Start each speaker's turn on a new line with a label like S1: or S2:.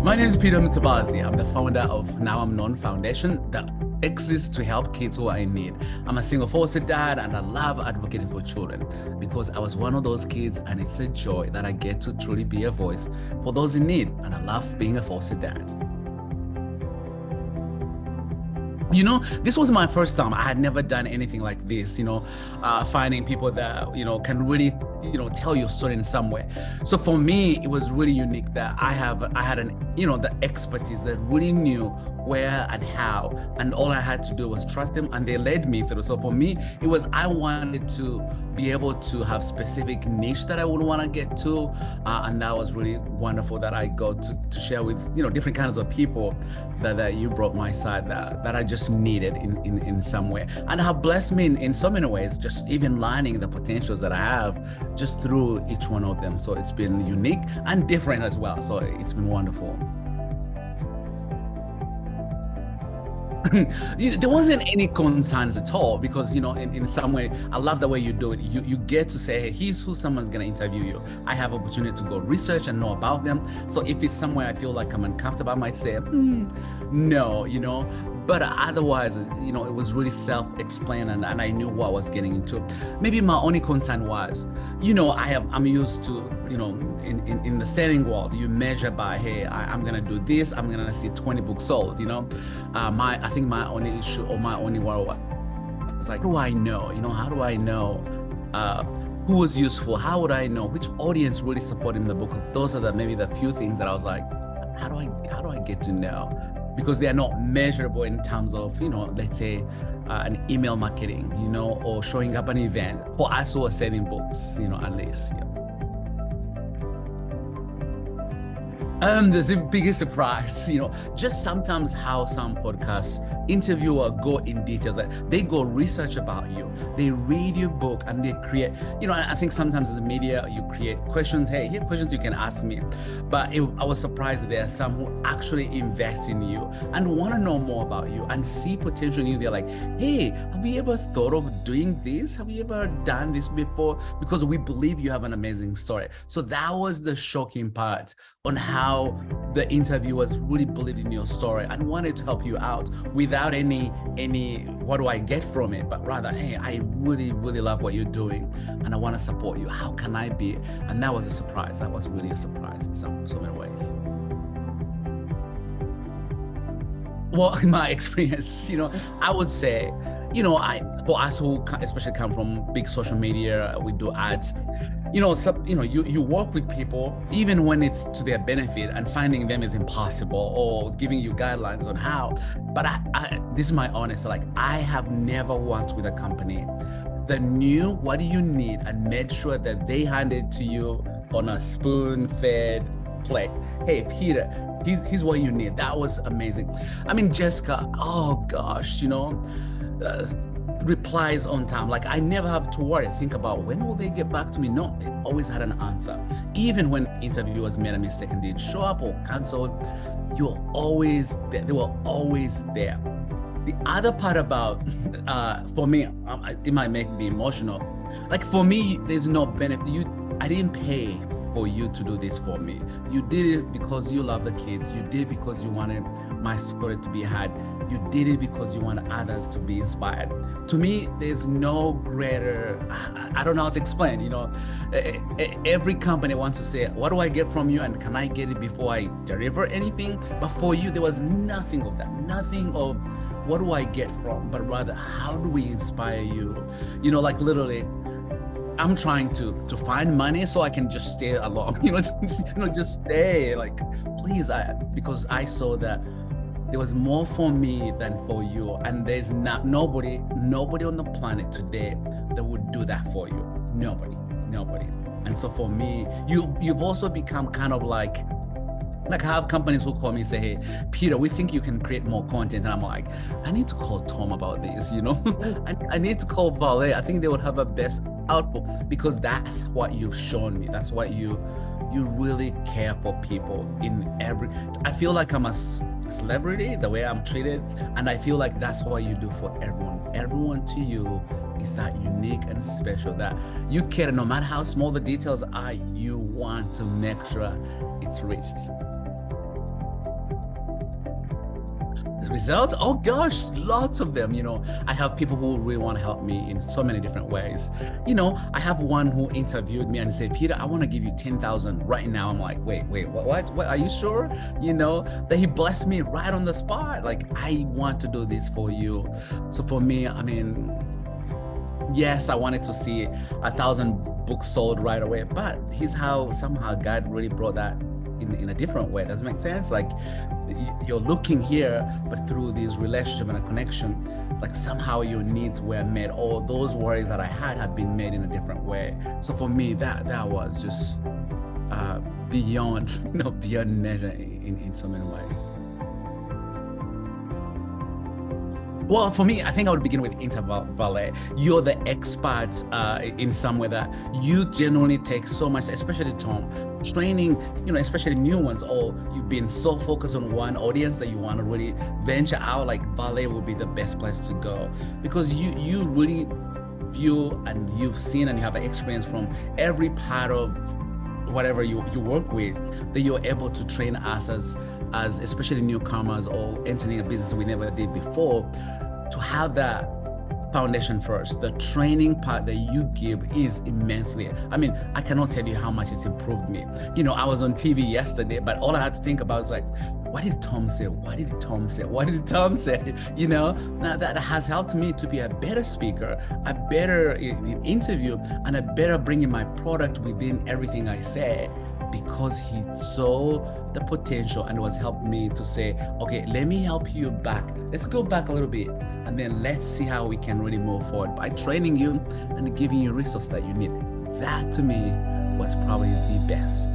S1: My name is Peter Mutabazi. I'm the founder of Now I'm Known Foundation that exists to help kids who are in need. I'm a single foster dad and I love advocating for children because I was one of those kids, and it's a joy that I get to truly be a voice for those in need, and I love being a foster dad. You know, this was my first time. I had never done anything like this, finding people that, can really, tell your story in some way. So for me, it was really unique that I had the expertise that really knew where and how, and all I had to do was trust them, and they led me through. So for me, it was, I wanted to be able to have specific niche that I would want to get to. And that was really wonderful that I got to share with, different kinds of people that you brought my side that I just needed in some way, and have blessed me in so many ways, just even learning the potentials that I have just through each one of them. So it's been unique and different as well. So it's been wonderful. There wasn't any concerns at all because, in some way, I love the way you do it. You get to say, hey, here's who someone's going to interview you. I have opportunity to go research and know about them. So if it's somewhere I feel like I'm uncomfortable, I might say, no, but otherwise, it was really self-explained, and I knew what I was getting into. Maybe my only concern was, I'm used to, in the selling world, you measure by, hey, I'm going to do this, I'm going to see 20 books sold, I think my only issue or my only worry was like, how do I know? How do I know who was useful? How would I know which audience really supporting the book? Those are maybe the few things that I was like, how do I get to know? Because they are not measurable in terms of, let's say an email marketing, or showing up an event for us who are selling books, at least. There's a biggest surprise, just sometimes how some podcasts interviewer go in detail, that they go research about you, they read your book, and they create, I think sometimes as a media, you create questions. Hey, here are questions you can ask me. But I was surprised that there are some who actually invest in you and want to know more about you and see potential in you. They're like, hey, have you ever thought of doing this? Have you ever done this before? Because we believe you have an amazing story. So that was the shocking part on how the interviewers really believed in your story and wanted to help you out without any what do I get from it, but rather, hey, I really, really love what you're doing and I want to support you. How can I be? And that was a surprise. That was really a surprise in so many ways. Well, in my experience, I would say, for us who especially come from big social media, we do ads, you work with people even when it's to their benefit, and finding them is impossible, or giving you guidelines on how. But this is my honest, I have never worked with a company that knew what do you need and made sure that they handed to you on a spoon-fed plate. Hey, Peter, here's what you need. That was amazing. I mean, Jessica, oh gosh, replies on time. I never have to worry, think about when will they get back to me. No, they always had an answer. Even when interviewers made a mistake and didn't show up or canceled, you were always there. They were always there. The other part about, for me, it might make me emotional. For me, there's no benefit. I didn't pay for you to do this for me. You did it because you love the kids. You did it because you wanted my story to be heard. You did it because you want others to be inspired. To me, there's no greater, I don't know how to explain, every company wants to say, what do I get from you? And can I get it before I deliver anything? But for you, there was nothing of that, nothing of what do I get from, but rather, how do we inspire you? Literally, I'm trying to find money so I can just stay along, just stay, please, because I saw that there was more for me than for you, and there's nobody on the planet today that would do that for you. Nobody. And so for me, you've also become kind of like I have companies who call me and say, hey, Peter, we think you can create more content. And I'm like, I need to call Tom about this, I need to call Valet. I think they would have a best output, because that's what you've shown me. That's what you really care for people I feel like I'm a celebrity, the way I'm treated. And I feel like that's what you do for everyone. Everyone to you is that unique and special, that you care, no matter how small the details are, you want to make sure it's reached. results, oh gosh, lots of them. I have people who really want to help me in so many different ways. I have one who interviewed me and said, Peter, I want to give you 10,000 right now. I'm like, wait, what are you sure? That he blessed me right on the spot. Like, I want to do this for you. So for me, I mean, yes, I wanted to see 1,000 books sold right away, but here's how somehow God really brought that in a different way. Does it make sense? Like, you're looking here, but through this relationship and a connection, like somehow your needs were met, or those worries that I had been made in a different way. So for me, that was just beyond, beyond measure in so many ways. Well, for me, I think I would begin with Interview Valet. You're the expert in some way that you genuinely take so much, especially Tom, training, especially new ones, or you've been so focused on one audience that you want to really venture out. Like, Valet will be the best place to go, because you really view and you've seen and you have experience from every part of whatever you work with, that you're able to train us as especially newcomers or entering a business we never did before, to have that foundation first. The training part that you give is immensely, I mean, I cannot tell you how much it's improved me. I was on TV yesterday, but all I had to think about was like, what did Tom say? What did Tom say? What did Tom say? Now that has helped me to be a better speaker, a better interview, and a better bringing my product within everything I say, because he saw the potential and was helping me to say, okay, let me help you back. Let's go back a little bit, and then let's see how we can really move forward by training you and giving you resources that you need. That to me was probably the best.